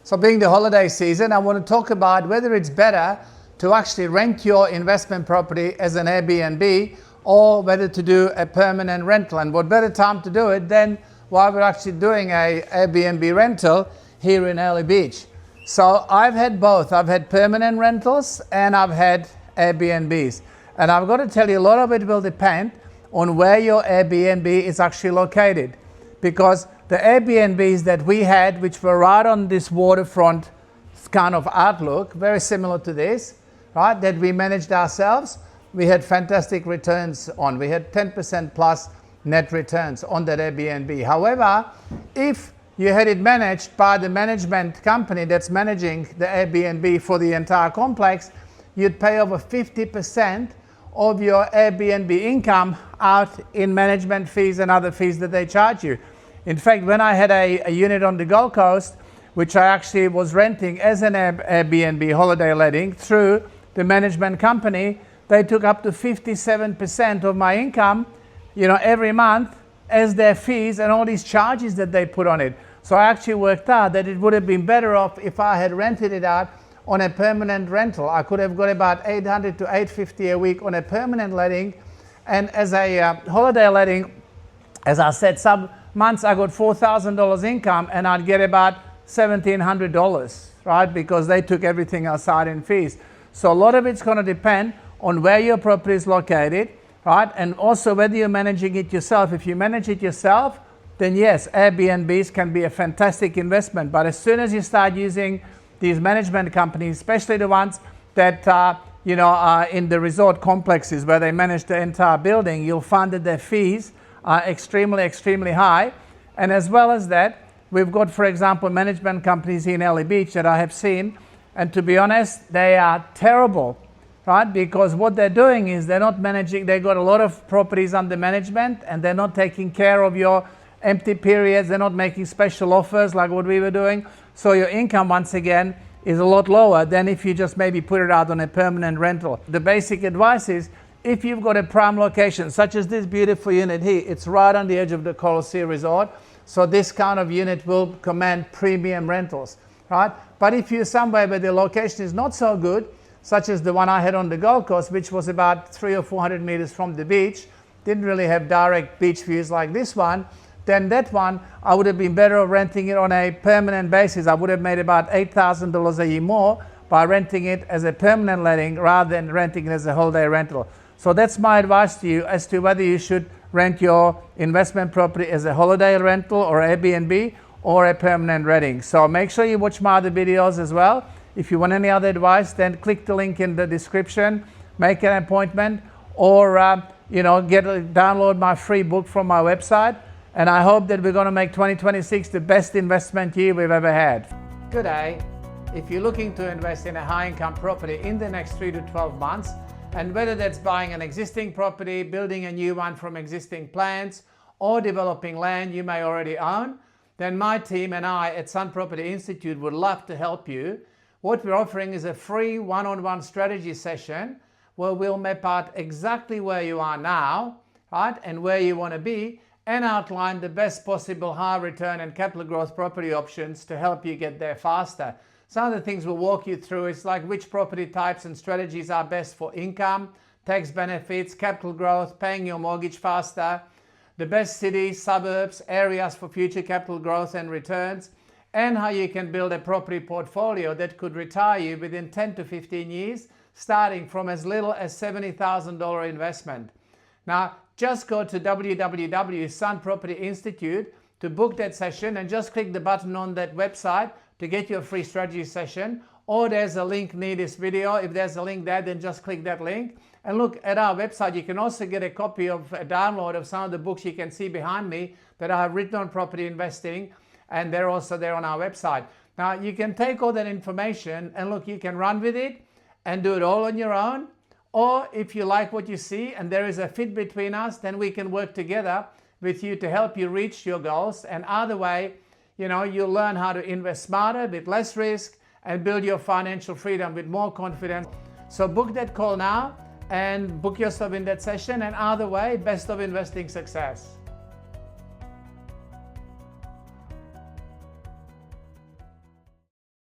So being the holiday season, I want to talk about whether it's better to actually rent your investment property as an Airbnb or whether to do a permanent rental. And what better time to do it than while we're actually doing a Airbnb rental here in Early Beach. So I've had both. I've had permanent rentals and I've had Airbnbs. And I've got to tell you, a lot of it will depend on where your Airbnb is actually located. Because the Airbnbs that we had, which were right on this waterfront kind of outlook, very similar to this, right, that we managed ourselves, we had fantastic returns on. We had 10% plus net returns on that Airbnb. However, if you had it managed by the management company that's managing the Airbnb for the entire complex, you'd pay over 50% of your Airbnb income out in management fees and other fees that they charge you. In fact, when I had a unit on the Gold Coast, which I actually was renting as an Airbnb holiday letting through the management company, they took up to 57% of my income, every month as their fees and all these charges that they put on it. So I actually worked out that it would have been better off if I had rented it out on a permanent rental. I could have got about $800 to $850 a week on a permanent letting, and as a holiday letting, as I said, some months I got $4,000 income and I'd get about $1,700, right? Because they took everything aside in fees. So a lot of it's going to depend on where your property is located, right? And also whether you're managing it yourself. If you manage it yourself, then yes, Airbnbs can be a fantastic investment. But as soon as you start using these management companies, especially the ones that are in the resort complexes where they manage the entire building, you'll find that their fees are extremely high. And as well as that, we've got, for example, management companies in Early Beach that I have seen, and to be honest, they are terrible, right? Because what they're doing is they're not managing, they've got a lot of properties under management and they're not taking care of your empty periods, they're not making special offers like what we were doing. So your income, once again, is a lot lower than if you just maybe put it out on a permanent rental. The basic advice is, if you've got a prime location, such as this beautiful unit here, it's right on the edge of the Coral Sea Resort, so this kind of unit will command premium rentals, right? But if you're somewhere where the location is not so good, such as the one I had on the Gold Coast, which was about 300 or 400 meters from the beach, didn't really have direct beach views like this one, then that one, I would have been better off renting it on a permanent basis. I would have made about $8,000 a year more by renting it as a permanent letting rather than renting it as a holiday rental. So that's my advice to you as to whether you should rent your investment property as a holiday rental or Airbnb or a permanent renting. So make sure you watch my other videos as well. If you want any other advice, then click the link in the description, make an appointment, or download my free book from my website. And I hope that we're going to make 2026 the best investment year we've ever had. Good day. If you're looking to invest in a high-income property in the next 3 to 12 months, and whether that's buying an existing property, building a new one from existing plans, or developing land you may already own, then my team and I at Sun Property Institute would love to help you. What we're offering is a free one-on-one strategy session where we'll map out exactly where you are now, right, and where you want to be, and outline the best possible high return and capital growth property options to help you get there faster. Some of the things we'll walk you through is like which property types and strategies are best for income, tax benefits, capital growth, paying your mortgage faster, the best cities, suburbs, areas for future capital growth and returns, and how you can build a property portfolio that could retire you within 10 to 15 years, starting from as little as $70,000 investment. Now, just go to www.Sun Property Institute to book that session and just click the button on that website to get your free strategy session, or there's a link near this video. If there's a link there, then just click that link. And look at our website. You can also get a copy of a download of some of the books you can see behind me that I have written on property investing, and they're also there on our website. Now, you can take all that information and look, you can run with it and do it all on your own, or if you like what you see and there is a fit between us, then we can work together with you to help you reach your goals. And either way, you'll learn how to invest smarter with less risk and build your financial freedom with more confidence. So book that call now and book yourself in that session. And either way, best of investing success.